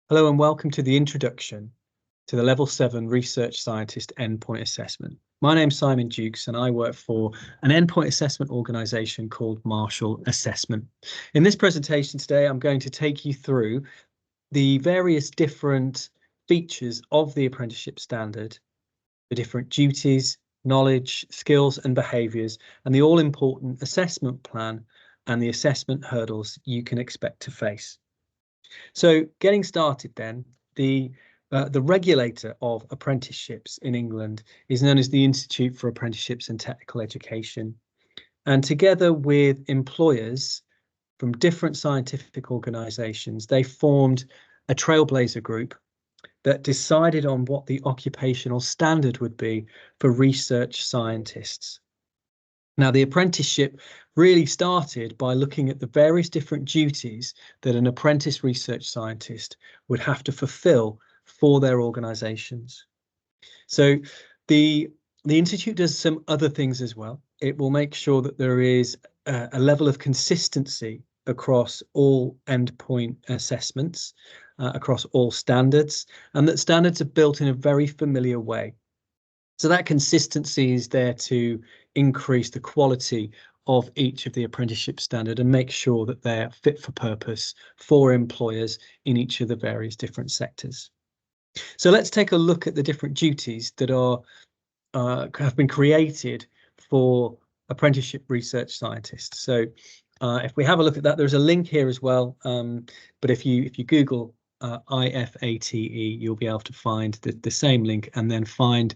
Hello and welcome to the introduction to the Level 7 Research Scientist Endpoint Assessment. My name's Simon Dukes and I work for an endpoint assessment organisation called Marshall Assessment. In this presentation today, I'm going to take you through the various different features of the apprenticeship standard, the different duties, knowledge, skills and behaviours, and the all-important assessment plan and the assessment hurdles you can expect to face. So getting started then, the regulator of apprenticeships in England is known as the Institute for Apprenticeships and Technical Education. And together with employers from different scientific organisations, they formed a trailblazer group that decided on what the occupational standard would be for research scientists. Now, the apprenticeship really started by looking at the various different duties that an apprentice research scientist would have to fulfill for their organisations. So the Institute does some other things as well. It will make sure that there is a level of consistency across all endpoint assessments, across all standards, and that standards are built in a very familiar way. So that consistency is there to increase the quality of each of the apprenticeship standard and make sure that they're fit for purpose for employers in each of the various different sectors. So let's take a look at the different duties that have been created for apprenticeship research scientists. So if we have a look at that, there's a link here as well. But if you Google IFATE, you'll be able to find the same link and then find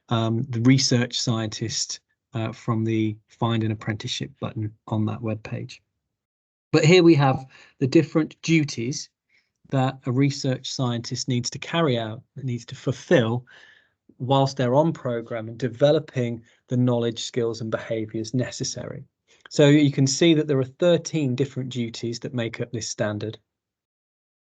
the research scientist from the Find an Apprenticeship button on that web page. But here we have the different duties that a research scientist needs to carry out, that needs to fulfill whilst they're on programme and developing the knowledge, skills and behaviours necessary. So you can see that there are 13 different duties that make up this standard.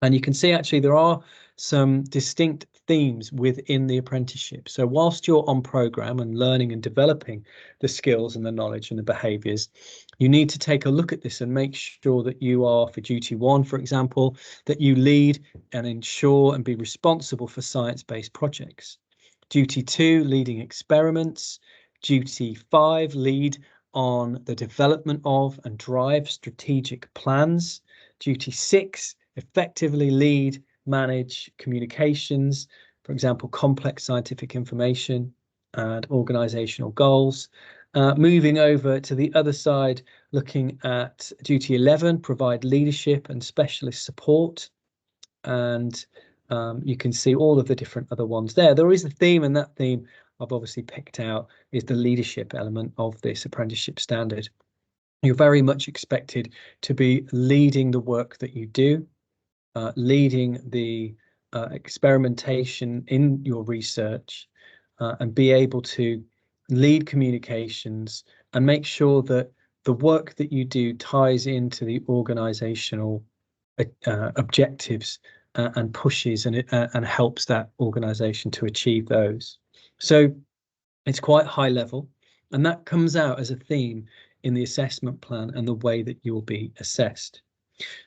And you can see actually there are some distinct themes within the apprenticeship. So whilst you're on programme and learning and developing the skills and the knowledge and the behaviours, you need to take a look at this and make sure that you are, for duty 1, for example, that you lead and ensure and be responsible for science-based projects. Duty 2, leading experiments. Duty 5, lead on the development of and drive strategic plans. Duty 6, effectively lead, manage communications, for example, complex scientific information and organizational goals. Moving over to the other side, looking at duty 11, provide leadership and specialist support. And you can see all of the different other ones there. There is a theme, and that theme I've obviously picked out is the leadership element of this apprenticeship standard. You're very much expected to be leading the work that you do, leading the experimentation in your research, and be able to lead communications and make sure that the work that you do ties into the organizational objectives and pushes and helps that organization to achieve those. So it's quite high level, and that comes out as a theme in the assessment plan and the way that you'll be assessed.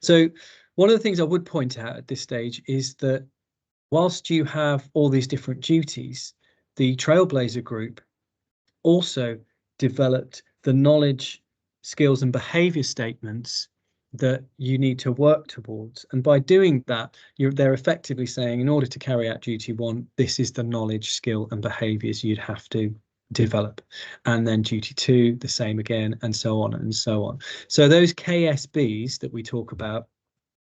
So one of the things I would point out at this stage is that whilst you have all these different duties, the Trailblazer Group also developed the knowledge, skills and behaviour statements that you need to work towards. And by doing that, they're effectively saying, in order to carry out duty 1, this is the knowledge, skill and behaviours you'd have to develop. And then duty 2, the same again, and so on and so on. So those KSBs that we talk about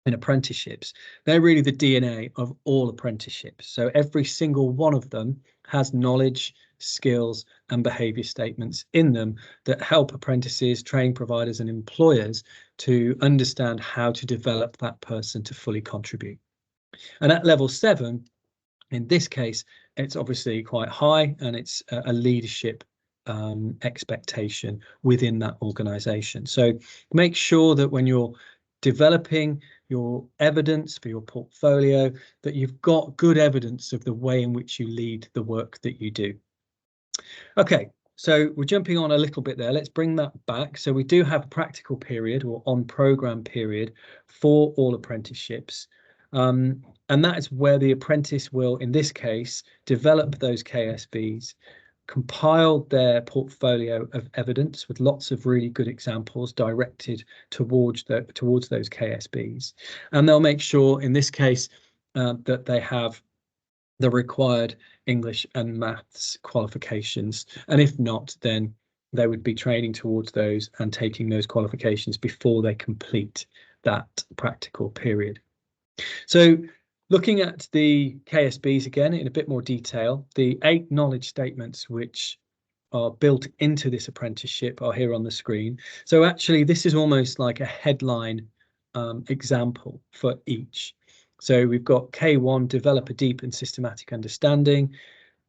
in apprenticeships, they're really the DNA of all apprenticeships. So every single one of them has knowledge, skills and behaviour statements in them that help apprentices, training providers and employers to understand how to develop that person to fully contribute. And at level 7, in this case, it's obviously quite high, and it's a leadership expectation within that organisation. So make sure that when you're developing your evidence for your portfolio, that you've got good evidence of the way in which you lead the work that you do. Okay, so we're jumping on a little bit there. Let's bring that back. So we do have a practical period or on programme period for all apprenticeships. And that is where the apprentice will, in this case, develop those KSBs, compile their portfolio of evidence with lots of really good examples directed towards those KSBs. And they'll make sure, in this case, that they have the required English and maths qualifications. And if not, then they would be training towards those and taking those qualifications before they complete that practical period. So looking at the KSBs again in a bit more detail, the 8 knowledge statements which are built into this apprenticeship are here on the screen. So actually this is almost like a headline example for each. So we've got K1, develop a deep and systematic understanding,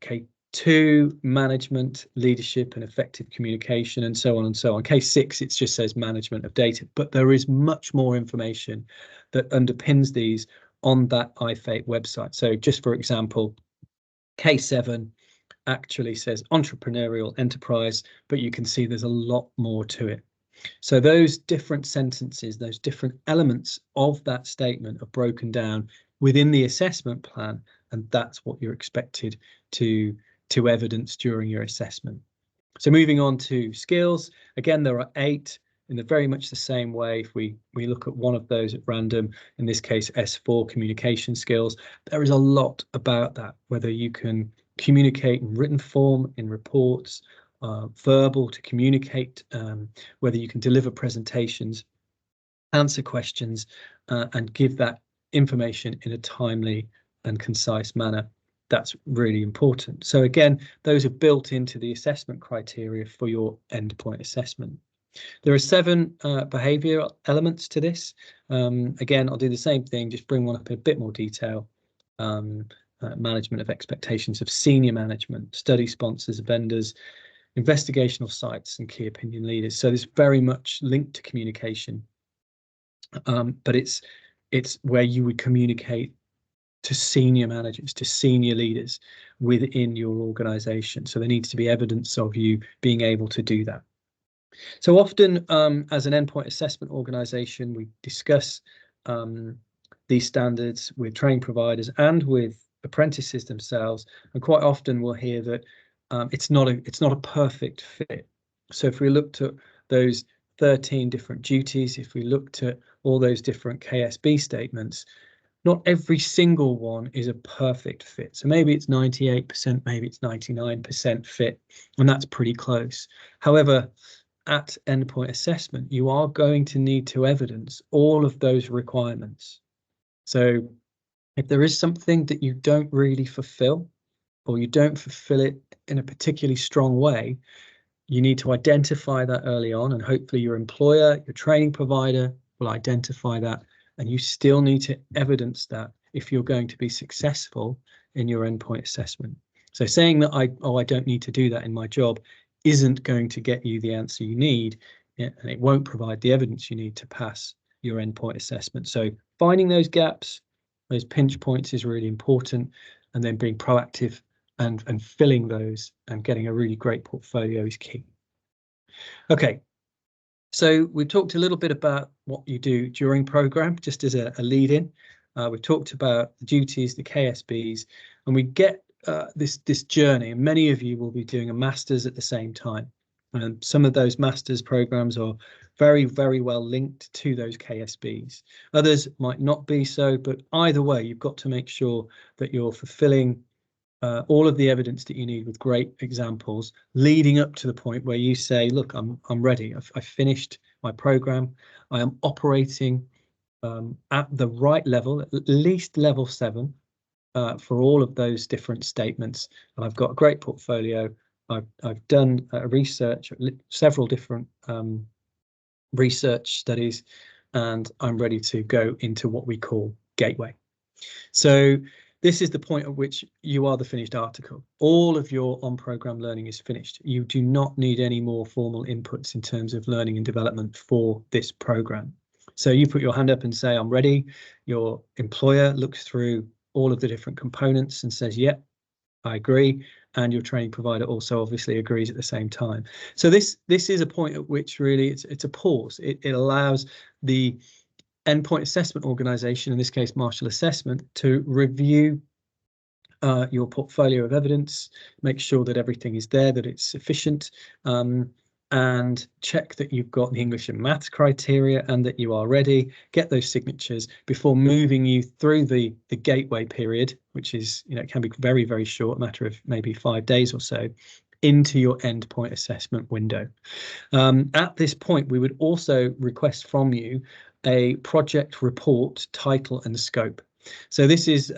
K2, management, leadership and effective communication, and so on and so on. K6, it just says management of data, but there is much more information that underpins these on that IFATE website. So just for example, K7 actually says entrepreneurial enterprise, but you can see there's a lot more to it. So those different sentences, those different elements of that statement are broken down within the assessment plan, and that's what you're expected to evidence during your assessment. So moving on to skills, again, there are 8 in the very much the same way. If we look at one of those at random, in this case S4, communication skills, there is a lot about that, whether you can communicate in written form, in reports, verbal to communicate, whether you can deliver presentations, answer questions, and give that information in a timely and concise manner. That's really important. So again, those are built into the assessment criteria for your endpoint assessment. There are 7 behavioural elements to this. Again, I'll do the same thing, just bring one up in a bit more detail. Management of expectations of senior management, study sponsors, vendors, investigational sites and key opinion leaders. So it's very much linked to communication, but it's where you would communicate to senior managers, to senior leaders within your organization. So there needs to be evidence of you being able to do that. So often as an endpoint assessment organization, we discuss these standards with training providers and with apprentices themselves, and quite often we'll hear that it's not a perfect fit. So if we looked at those 13 different duties, if we looked at all those different KSB statements, not every single one is a perfect fit. So maybe it's 98%, maybe it's 99% fit, and that's pretty close. However, at endpoint assessment, you are going to need to evidence all of those requirements. So if there is something that you don't really fulfill, or you don't fulfill it in a particularly strong way, you need to identify that early on, and hopefully your employer, your training provider will identify that, and you still need to evidence that if you're going to be successful in your endpoint assessment. So saying that I don't need to do that in my job isn't going to get you the answer you need, and it won't provide the evidence you need to pass your endpoint assessment. So finding those gaps, those pinch points is really important, and then being proactive and filling those and getting a really great portfolio is key. Okay, so we've talked a little bit about what you do during program, just as a lead in. We've talked about the duties, the KSBs, and we get this journey, and many of you will be doing a master's at the same time. And some of those master's programs are very, very well linked to those KSBs. Others might not be so, but either way, you've got to make sure that you're fulfilling all of the evidence that you need with great examples, leading up to the point where you say, look, I'm ready. I've finished my program. I am operating at the right level, at least level 7, for all of those different statements. And I've got a great portfolio. I've done research, several different research studies, and I'm ready to go into what we call gateway. So this is the point at which you are the finished article. All of your on-program learning is finished. You do not need any more formal inputs in terms of learning and development for this program. So you put your hand up and say, I'm ready. Your employer looks through all of the different components and says, yep, I agree. And your training provider also obviously agrees at the same time. So this is a point at which really it's a pause. It allows the endpoint assessment organisation, in this case Marshall Assessment, to review your portfolio of evidence, make sure that everything is there, that it's sufficient, and check that you've got the English and maths criteria and that you are ready, get those signatures before moving you through the gateway period, which is, it can be very, very short, a matter of maybe 5 days or so, into your endpoint assessment window. At this point, we would also request from you a project report title and scope. So this is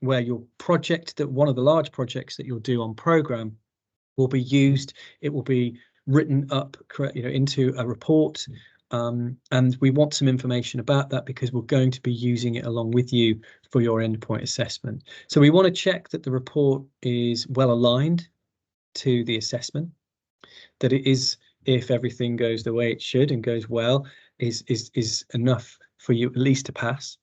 where your project, that one of the large projects that you'll do on program, will be used. It will be written up, into a report, and we want some information about that because we're going to be using it along with you for your endpoint assessment. So we want to check that the report is well aligned to the assessment, that it is, if everything goes the way it should and goes well, is enough for you at least to pass.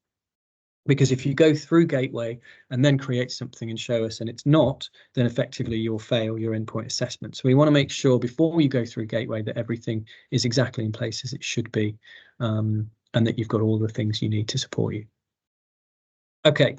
Because if you go through Gateway and then create something and show us and it's not, then effectively you'll fail your endpoint assessment. So we want to make sure before you go through Gateway that everything is exactly in place as it should be, and that you've got all the things you need to support you. Okay,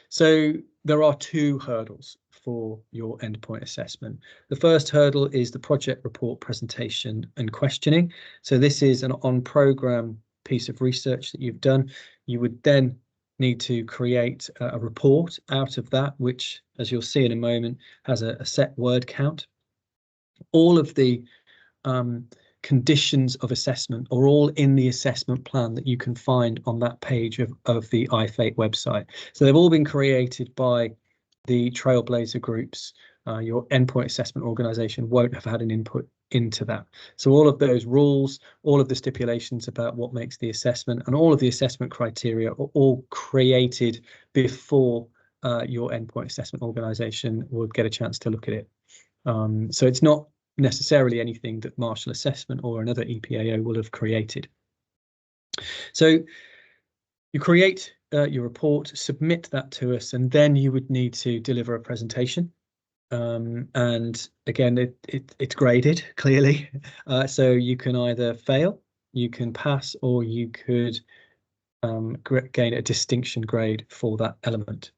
so there are 2 hurdles for your endpoint assessment. The first hurdle is the project report presentation and questioning. So this is an on-program piece of research that you've done. You would then need to create a report out of that, which, as you'll see in a moment, has a set word count. All of the conditions of assessment are all in the assessment plan that you can find on that page of the IFATE website. So they've all been created by the Trailblazer groups. Your endpoint assessment organisation won't have had an input into that. So all of those rules, all of the stipulations about what makes the assessment, and all of the assessment criteria are all created before your endpoint assessment organisation would get a chance to look at it. So it's not necessarily anything that Marshall Assessment or another EPAO will have created. So you create your report, submit that to us, and then you would need to deliver a presentation. And again, it's graded clearly. So you can either fail, you can pass, or you could gain a distinction grade for that element.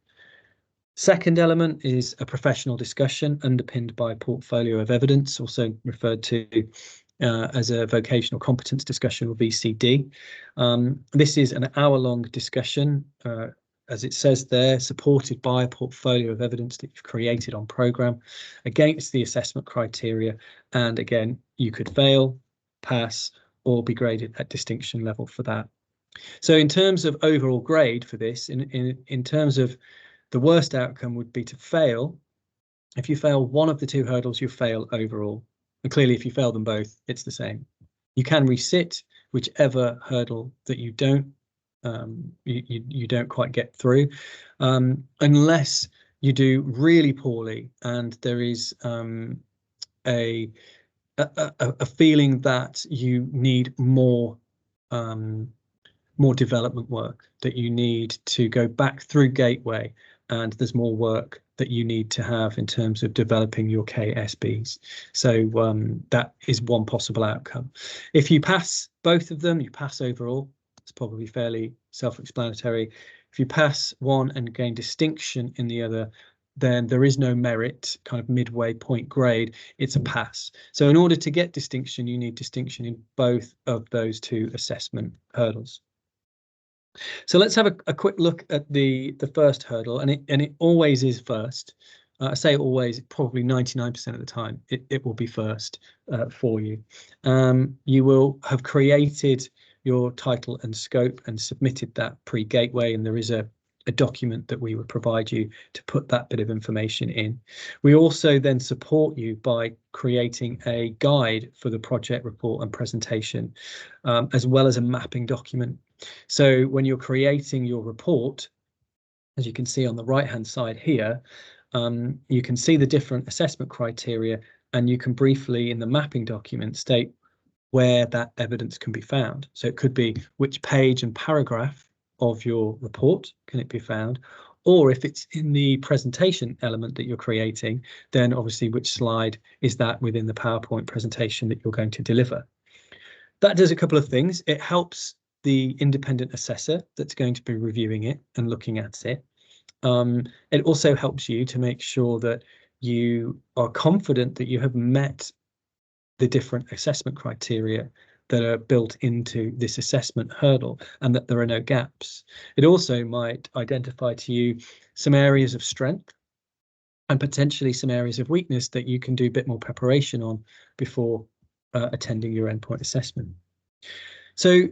Second element is a professional discussion underpinned by a portfolio of evidence, also referred to as a vocational competence discussion, or VCD. This is an hour-long discussion, as it says there, supported by a portfolio of evidence that you've created on program against the assessment criteria. And again, you could fail, pass, or be graded at distinction level for that. So in terms of overall grade for this, in terms of the worst outcome would be to fail. If you fail one of the 2 hurdles, you fail overall. And clearly, if you fail them both, it's the same. You can resit whichever hurdle that you don't you don't quite get through, unless you do really poorly and there is a feeling that you need more development work, that you need to go back through Gateway, and there's more work that you need to have in terms of developing your KSBs. So that is one possible outcome. If you pass both of them, you pass overall. It's probably fairly self-explanatory. If you pass one and gain distinction in the other, then there is no merit kind of midway point grade. It's a pass. So in order to get distinction, you need distinction in both of those 2 assessment hurdles. So let's have a quick look at the first hurdle, and it always is first. I say always, probably 99% of the time it will be first for you. You will have created your title and scope and submitted that pre-Gateway, and there is a document that we would provide you to put that bit of information in. We also then support you by creating a guide for the project report and presentation, as well as a mapping document. So when you're creating your report, as you can see on the right hand side here, you can see the different assessment criteria, and you can briefly in the mapping document state where that evidence can be found. So it could be which page and paragraph of your report can it be found, or if it's in the presentation element that you're creating, then obviously which slide is that within the PowerPoint presentation that you're going to deliver. That does a couple of things. It helps the independent assessor that's going to be reviewing it and looking at it. It also helps you to make sure that you are confident that you have met the different assessment criteria that are built into this assessment hurdle and that there are no gaps. It also might identify to you some areas of strength and potentially some areas of weakness that you can do a bit more preparation on before attending your endpoint assessment. So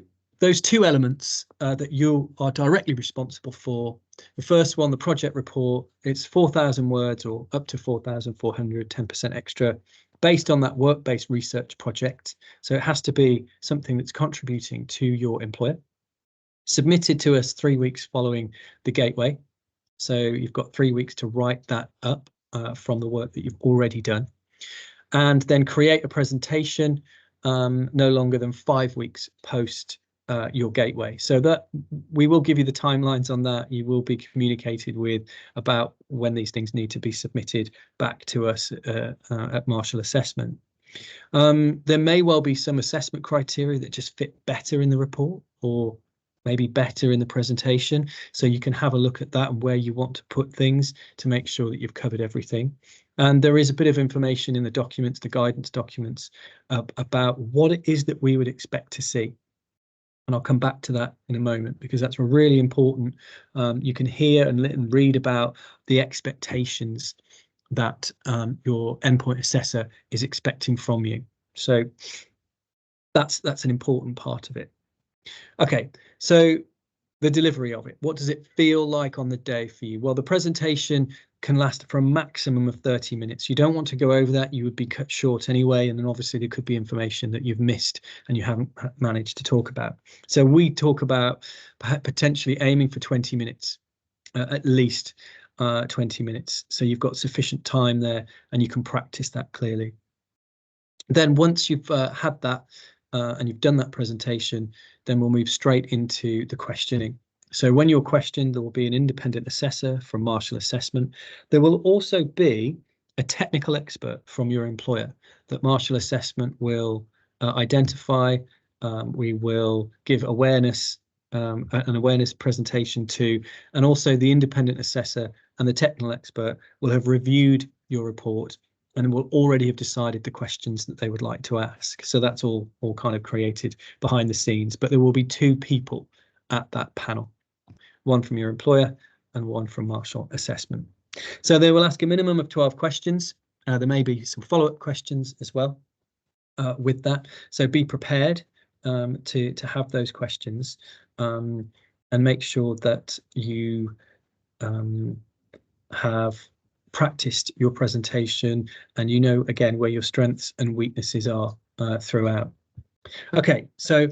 those two elements that you are directly responsible for. The first one, the project report, it's 4,000 words or up to 4,400, 10% extra, based on that work-based research project. So it has to be something that's contributing to your employer. Submitted to us 3 weeks following the gateway. So you've got 3 weeks to write that up from the work that you've already done. And then create a presentation no longer than 5 weeks post your gateway. So that we will give you the timelines on that. You will be communicated with about when these things need to be submitted back to us at Marshall Assessment. There may well be some assessment criteria that just fit better in the report or maybe better in the presentation. So you can have a look at that and where you want to put things to make sure that you've covered everything. And there is a bit of information in the documents, the guidance documents, about what it is that we would expect to see. And I'll come back to that in a moment because that's really important. You can hear and read about the expectations that your endpoint assessor is expecting from you. So that's an important part of it. Okay, so the delivery of it. What does it feel like on the day for you? Well, the presentation can last for a maximum of 30 minutes. You don't want to go over that. You would be cut short anyway. And then obviously there could be information that you've missed and you haven't managed to talk about. So we talk about potentially aiming for 20 minutes, at least 20 minutes. So you've got sufficient time there and you can practice that clearly. Then once you've had that and you've done that presentation, then we'll move straight into the questioning. So when you're questioned, there will be an independent assessor from Marshall Assessment. There will also be a technical expert from your employer that Marshall Assessment will identify. We will give awareness, an awareness presentation to, and also the independent assessor and the technical expert will have reviewed your report and will already have decided the questions that they would like to ask. So that's all kind of created behind the scenes, but there will be two people at that panel, one from your employer and one from Marshall Assessment. So they will ask a minimum of 12 questions. There may be some follow-up questions as well with that. So be prepared to have those questions and make sure that you have practiced your presentation and you know again where your strengths and weaknesses are throughout. Okay, so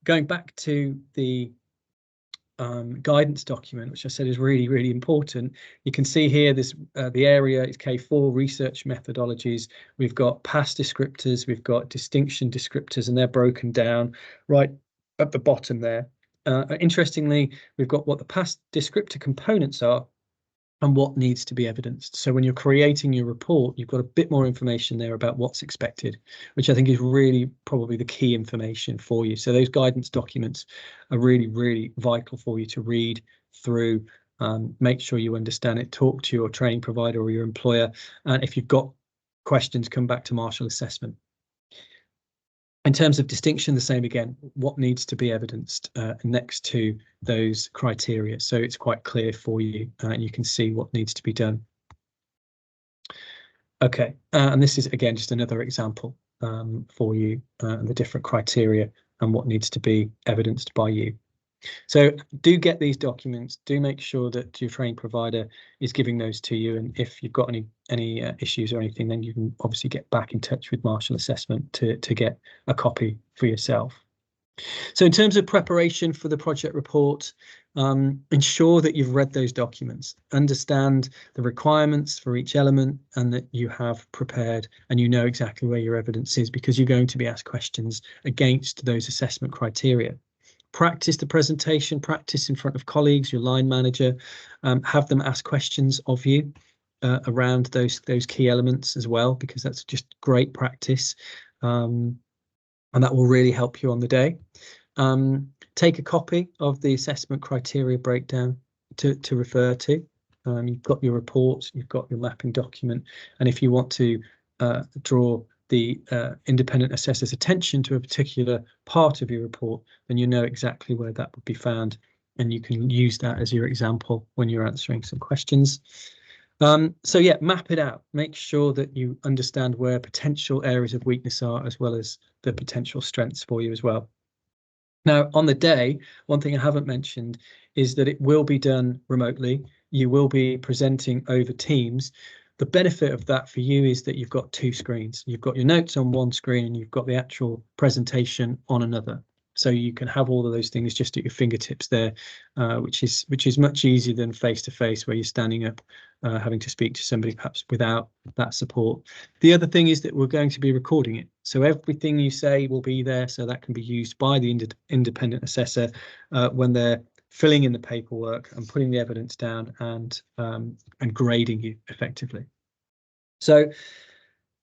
going back to the guidance document, which I said is really, really important. You can see here this the area is K4 research methodologies. We've got past descriptors, we've got distinction descriptors, and they're broken down right at the bottom there. Interestingly, we've got what the past descriptor components are and what needs to be evidenced. So when you're creating your report, you've got a bit more information there about what's expected, which I think is really probably the key information for you. So those guidance documents are really, really vital for you to read through, make sure you understand it, talk to your training provider or your employer. And if you've got questions, come back to Marshall Assessment. In terms of distinction, the same again, what needs to be evidenced next to those criteria. So it's quite clear for you and you can see what needs to be done. Okay, and this is again just another example for you and the different criteria and what needs to be evidenced by you. So do get these documents, do make sure that your training provider is giving those to you, and if you've got any issues or anything, then you can obviously get back in touch with Marshall Assessment to get a copy for yourself. So in terms of preparation for the project report, ensure that you've read those documents, understand the requirements for each element, and that you have prepared and you know exactly where your evidence is, because you're going to be asked questions against those assessment criteria. Practice the presentation, practice in front of colleagues, your line manager, have them ask questions of you around those key elements as well, because that's just great practice and that will really help you on the day. take a copy of the assessment criteria breakdown to refer to. You've got your report, you've got your mapping document, and if you want to draw the independent assessor's attention to a particular part of your report, then you know exactly where that would be found, and you can use that as your example when you're answering some questions. So yeah, map it out. Make sure that you understand where potential areas of weakness are, as well as the potential strengths for you as well. Now, on the day, one thing I haven't mentioned is that it will be done remotely. You will be presenting over Teams. The benefit of that for you is that you've got two screens. You've got your notes on one screen and you've got the actual presentation on another. So you can have all of those things just at your fingertips there, which is much easier than face-to-face, where you're standing up, having to speak to somebody perhaps without that support. The other thing is that we're going to be recording it. So everything you say will be there, so that can be used by the independent assessor when they're filling in the paperwork and putting the evidence down and grading you effectively. So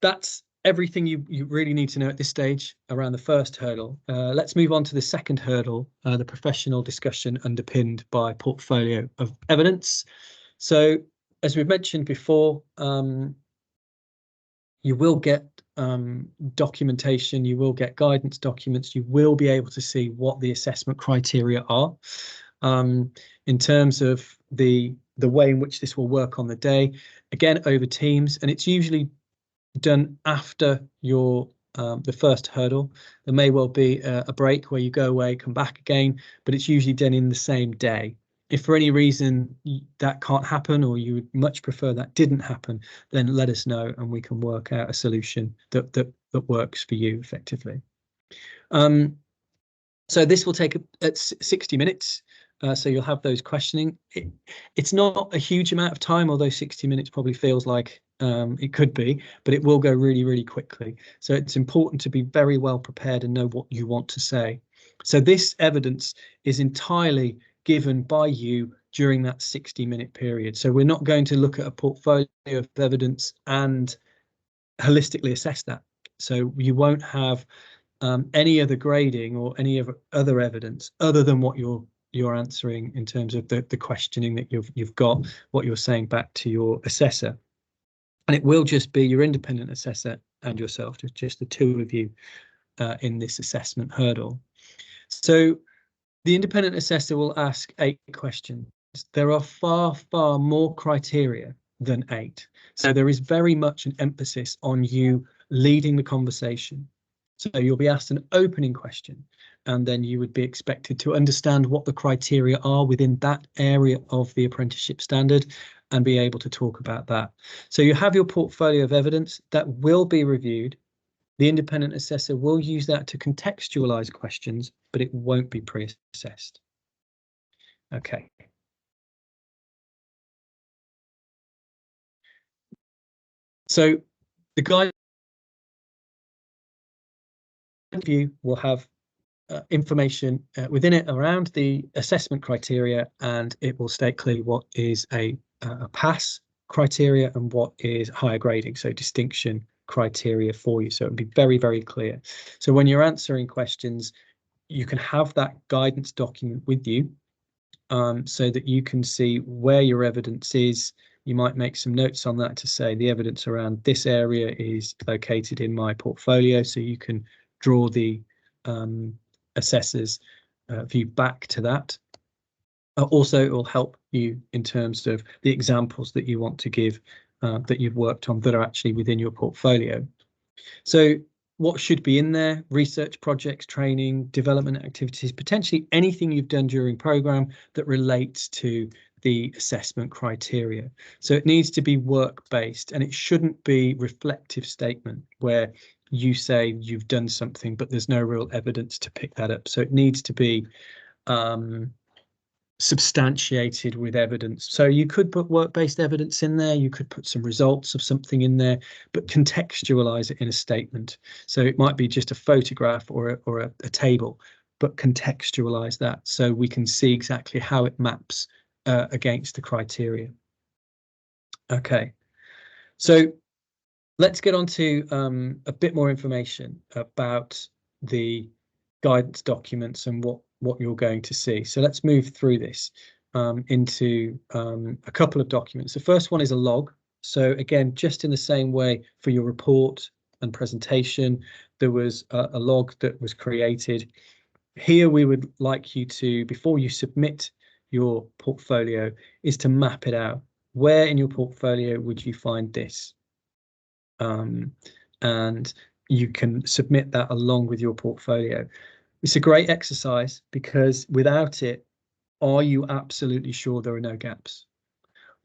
that's everything you really need to know at this stage around the first hurdle. Let's move on to the second hurdle, the professional discussion underpinned by portfolio of evidence. So as we've mentioned before, you will get documentation, you will get guidance documents, you will be able to see what the assessment criteria are. In terms of the way in which this will work on the day, again over Teams, and it's usually done after your the first hurdle. There may well be a break where you go away, come back again, but it's usually done in the same day. If for any reason that can't happen, or you would much prefer that didn't happen, then let us know and we can work out a solution that works for you effectively. So this will take 60 minutes. So you'll have those questioning. It's not a huge amount of time, although 60 minutes probably feels like it could be, but it will go really, really quickly. So it's important to be very well prepared and know what you want to say. So this evidence is entirely given by you during that 60-minute period. So we're not going to look at a portfolio of evidence and holistically assess that. So you won't have any other grading or any other evidence other than what you're answering in terms of the questioning that you've got, what you're saying back to your assessor. And it will just be your independent assessor and yourself, just the two of you in this assessment hurdle. So the independent assessor will ask 8 questions. There are far, far more criteria than 8. So there is very much an emphasis on you leading the conversation. So you'll be asked an opening question, and then you would be expected to understand what the criteria are within that area of the apprenticeship standard and be able to talk about that. So you have your portfolio of evidence that will be reviewed. The independent assessor will use that to contextualize questions, but it won't be pre-assessed. Okay. So the guide view will have information within it around the assessment criteria, and it will state clearly what is a pass criteria and what is higher grading, so distinction criteria for you. So it'll be very, very clear. So when you're answering questions, you can have that guidance document with you so that you can see where your evidence is. You might make some notes on that to say the evidence around this area is located in my portfolio, so you can draw the assessor's view back to that. Also, it will help you in terms of the examples that you want to give that you've worked on that are actually within your portfolio. So what should be in there? Research projects, training, development activities, potentially anything you've done during program that relates to the assessment criteria. So it needs to be work-based, and it shouldn't be reflective statement where you say you've done something, but there's no real evidence to pick that up. So it needs to be substantiated with evidence. So you could put work-based evidence in there, you could put some results of something in there, but contextualize it in a statement. So it might be just a photograph or a table, but contextualize that so we can see exactly how it maps against the criteria. Okay, so let's get on to a bit more information about the guidance documents and what what you're going to see. So let's move through this into a couple of documents. The first one is a log. So again, just in the same way for your report and presentation, there was a log that was created. Here we would like you to, before you submit your portfolio, is to map it out. Where in your portfolio would you find this? And you can submit that along with your portfolio. It's a great exercise because without it, are you absolutely sure there are no gaps?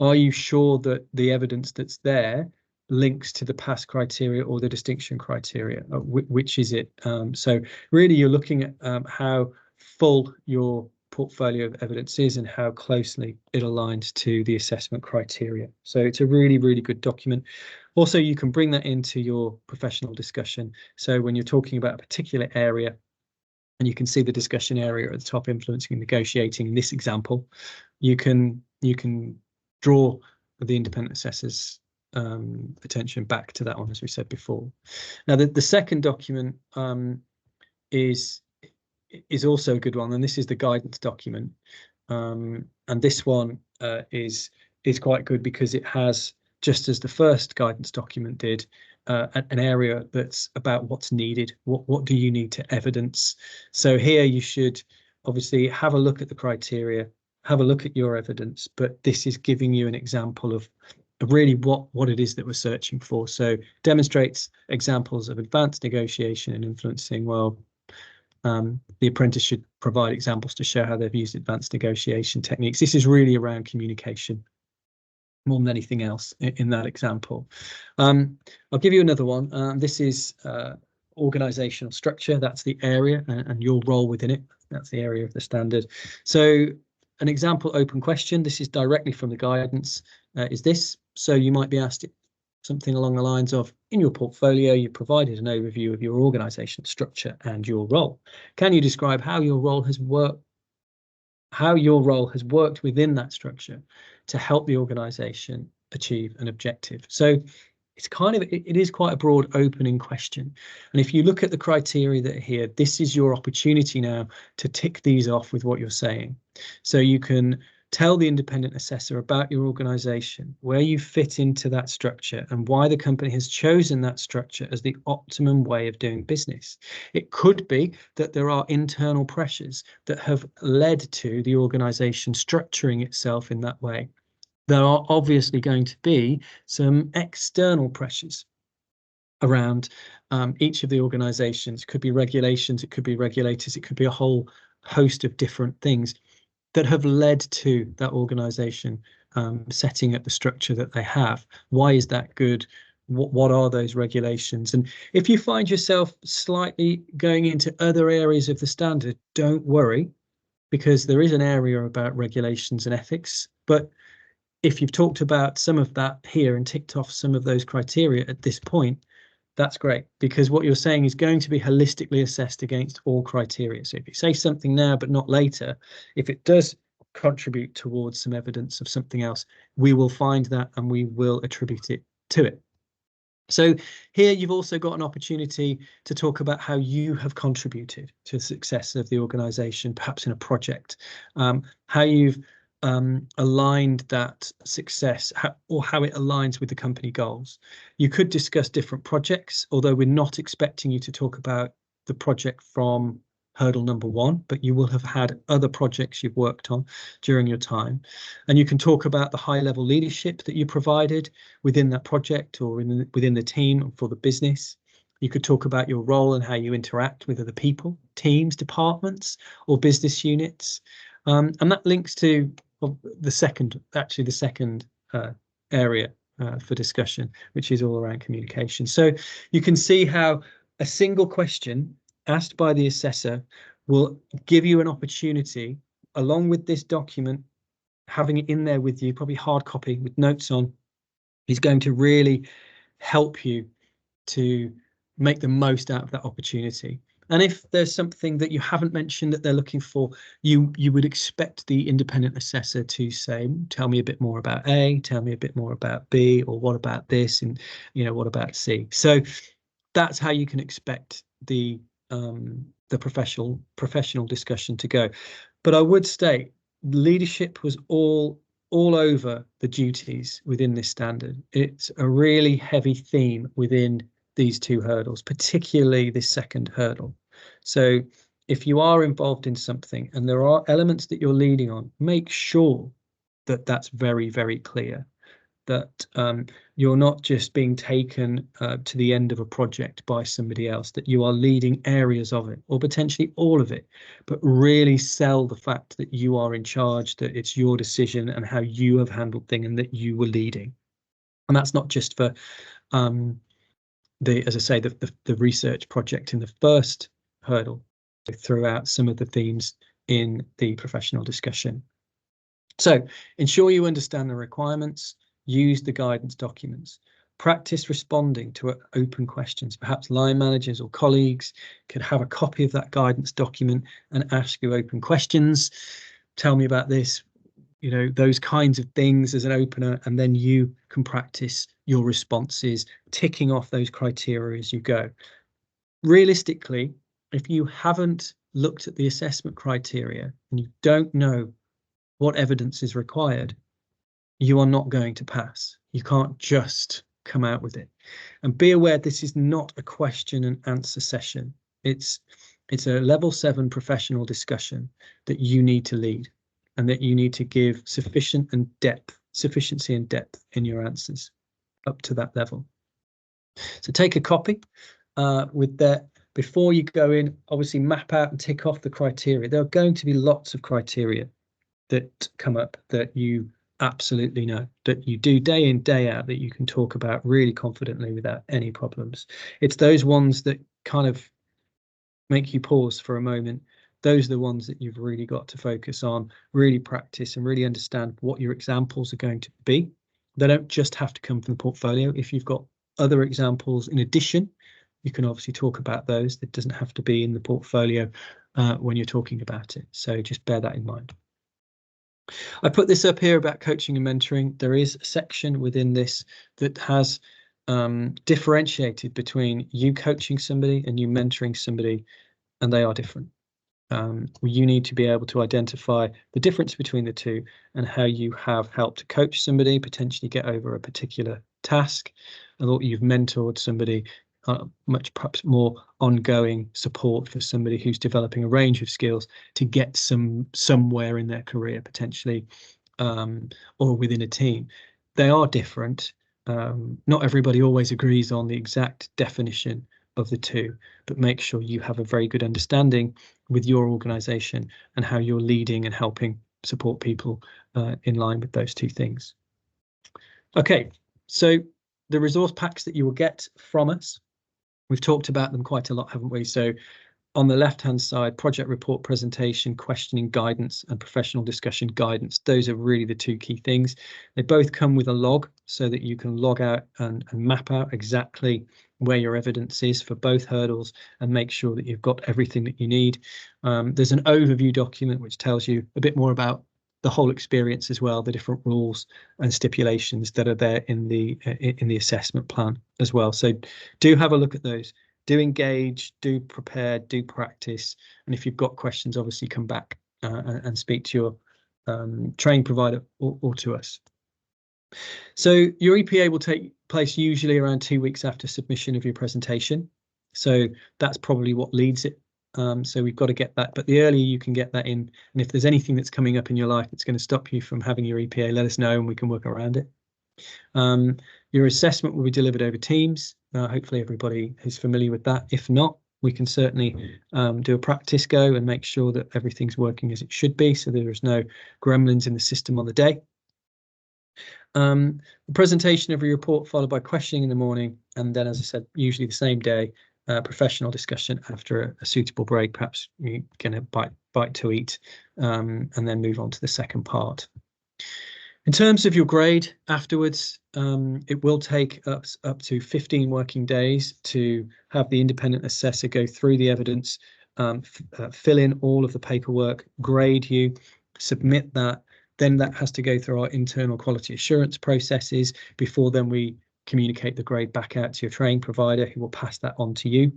Are you sure that the evidence that's there links to the pass criteria or the distinction criteria? Which is it? So really you're looking at how full your portfolio of evidence is and how closely it aligns to the assessment criteria. So it's a really, really good document. Also, you can bring that into your professional discussion. So when you're talking about a particular area, and you can see the discussion area at the top, influencing and negotiating in this example, you can draw the independent assessor's attention back to that one, as we said before. Now, the second document is also a good one, and this is the guidance document. And this one is quite good because it has, just as the first guidance document did, an area that's about what's needed. What do you need to evidence? So here you should obviously have a look at the criteria, have a look at your evidence, but this is giving you an example of really what it is that we're searching for. So demonstrates examples of advanced negotiation and influencing. Well, the apprentice should provide examples to show how they've used advanced negotiation techniques. This is really around communication more than anything else in that example. I'll give you another one. This is organizational structure. That's the area and your role within it. That's the area of the standard. So an example open question, this is directly from the guidance, is this. So you might be asked something along the lines of, in your portfolio, you provided an overview of your organizational structure and your role. Can you describe how your role has worked within that structure to help the organization achieve an objective? So it's it is quite a broad opening question. And if you look at the criteria that are here, this is your opportunity now to tick these off with what you're saying. So you can tell the independent assessor about your organization, where you fit into that structure and why the company has chosen that structure as the optimum way of doing business. It could be that there are internal pressures that have led to the organization structuring itself in that way. There are obviously going to be some external pressures around each of the organizations. It could be regulations, it could be regulators, it could be a whole host of different things that have led to that organization setting up the structure that they have. Why is that good? What are those regulations? And if you find yourself slightly going into other areas of the standard, don't worry, because there is an area about regulations and ethics. But if you've talked about some of that here and ticked off some of those criteria at this point, that's great, because what you're saying is going to be holistically assessed against all criteria. So if you say something now but not later, if it does contribute towards some evidence of something else, we will find that and we will attribute it to it. So here you've also got an opportunity to talk about how you have contributed to the success of the organisation, perhaps in a project, how you've aligned that success or how it aligns with the company goals. You could discuss different projects, although we're not expecting you to talk about the project from hurdle number one, but you will have had other projects you've worked on during your time. And you can talk about the high level leadership that you provided within that project or within the team for the business. You could talk about your role and how you interact with other people, teams, departments, or business units. And that links to the second area for discussion, which is all around communication. So you can see how a single question asked by the assessor will give you an opportunity, along with this document, having it in there with you, probably hard copy with notes on, is going to really help you to make the most out of that opportunity. And if there's something that you haven't mentioned that they're looking for, you would expect the independent assessor to say, tell me a bit more about A, tell me a bit more about B, or what about this, and what about C. So that's how you can expect the the professional discussion to go. But I would state leadership was all over the duties within this standard. It's a really heavy theme within these two hurdles, particularly this second hurdle. So if you are involved in something and there are elements that you're leading on, make sure that that's very, very clear, that you're not just being taken to the end of a project by somebody else, that you are leading areas of it or potentially all of it, but really sell the fact that you are in charge, that it's your decision and how you have handled things and that you were leading. And that's not just for as I say, the research project in the first hurdle, throughout some of the themes in the professional discussion. So ensure you understand the requirements, use the guidance documents, practice responding to open questions. Perhaps line managers or colleagues could have a copy of that guidance document and ask you open questions. Tell me about this, you know, those kinds of things as an opener, and then you can practice your responses, ticking off those criteria as you go. Realistically, if you haven't looked at the assessment criteria and you don't know what evidence is required, you are not going to pass. You can't just come out with it. And be aware this is not a question and answer session. It's a level 7 professional discussion that you need to lead, and that you need to give sufficiency and depth in your answers up to that level. So take a copy with that. Before you go in, obviously map out and tick off the criteria. There are going to be lots of criteria that come up that you absolutely know, that you do day in, day out, that you can talk about really confidently without any problems. It's those ones that kind of make you pause for a moment. Those are the ones that you've really got to focus on, really practice and really understand what your examples are going to be. They don't just have to come from the portfolio. If you've got other examples in addition, you can obviously talk about those. It doesn't have to be in the portfolio when you're talking about it. So just bear that in mind. I put this up here about coaching and mentoring. There is a section within this that has differentiated between you coaching somebody and you mentoring somebody, and they are different. You need to be able to identify the difference between the two and how you have helped to coach somebody, potentially get over a particular task, and that you've mentored somebody, much perhaps more ongoing support for somebody who's developing a range of skills to get somewhere in their career potentially, or within a team. They are different. Not everybody always agrees on the exact definition of the two, but make sure you have a very good understanding with your organization and how you're leading and helping support people in line with those two things. Okay, so the resource packs that you will get from us, we've talked about them quite a lot, haven't we? So on the left-hand side, project report presentation, questioning guidance, and professional discussion guidance. Those are really the two key things. They both come with a log so that you can log out and map out exactly where your evidence is for both hurdles and make sure that you've got everything that you need. There's an overview document which tells you a bit more about the whole experience as well, the different rules and stipulations that are there in the assessment plan as well. So do have a look at those. Do engage, do prepare, do practice, and if you've got questions, obviously come back and speak to your training provider or to us. So your EPA will take place usually around 2 weeks after submission of your presentation. So that's probably what leads it. So we've got to get that, but the earlier you can get that in, and if there's anything that's coming up in your life that's going to stop you from having your EPA, let us know and we can work around it. Your assessment will be delivered over Teams. Hopefully everybody is familiar with that. If not, we can certainly do a practice go and make sure that everything's working as it should be, so there is no gremlins in the system on the day. The presentation of your report followed by questioning in the morning, and then, as I said, usually the same day, professional discussion after a suitable break. Perhaps you're going to bite to eat, and then move on to the second part. In terms of your grade afterwards, it will take us up to 15 working days to have the independent assessor go through the evidence, fill in all of the paperwork, grade you, submit that. Then that has to go through our internal quality assurance processes before then we communicate the grade back out to your training provider, who will pass that on to you.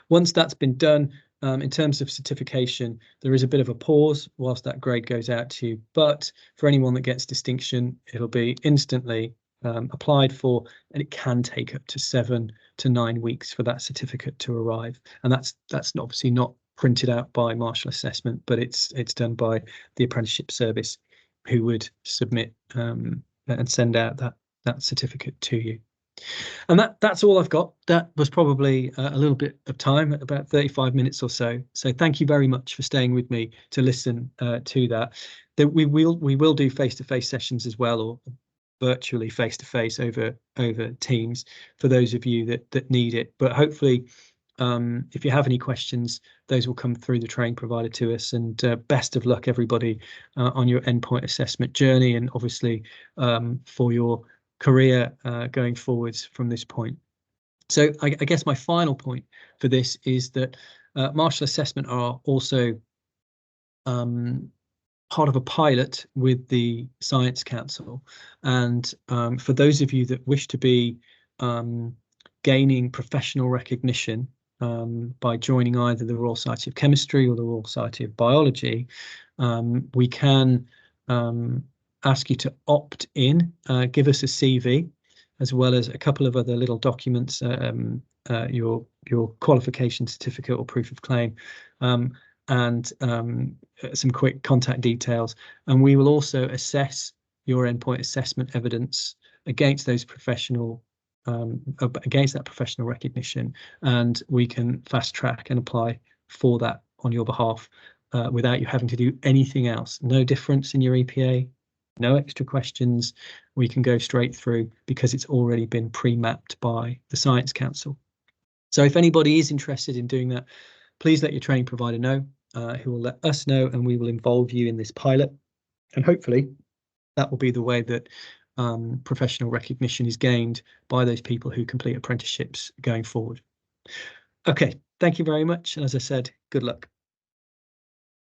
Once that's been done, in terms of certification, there is a bit of a pause whilst that grade goes out to you. But for anyone that gets distinction, it'll be instantly applied for, and it can take up to 7 to 9 weeks for that certificate to arrive. And that's obviously not printed out by Marshall Assessment, but it's done by the apprenticeship service, who would submit and send out that certificate to you. And that's all I've got. That was probably a little bit of time, about 35 minutes or so. So thank you very much for staying with me to listen to that. We will do face-to-face sessions as well, or virtually face-to-face over Teams for those of you that need it. But hopefully, if you have any questions, those will come through the training provider to us. And best of luck, everybody, on your endpoint assessment journey, and obviously for your career going forwards from this point. So I guess my final point for this is that Marshall Assessment are also part of a pilot with the Science Council, and for those of you that wish to be gaining professional recognition by joining either the Royal Society of Chemistry or the Royal Society of Biology, we can ask you to opt in, give us a CV, as well as a couple of other little documents, your qualification certificate or proof of claim, and some quick contact details. And we will also assess your endpoint assessment evidence against those against that professional recognition, and we can fast track and apply for that on your behalf without you having to do anything else. No difference in your EPA. No extra questions. We can go straight through because it's already been pre-mapped by the Science Council. So if anybody is interested in doing that, please let your training provider know, who will let us know, and we will involve you in this pilot. And hopefully that will be the way that professional recognition is gained by those people who complete apprenticeships going forward. Okay, thank you very much. And as I said, good luck.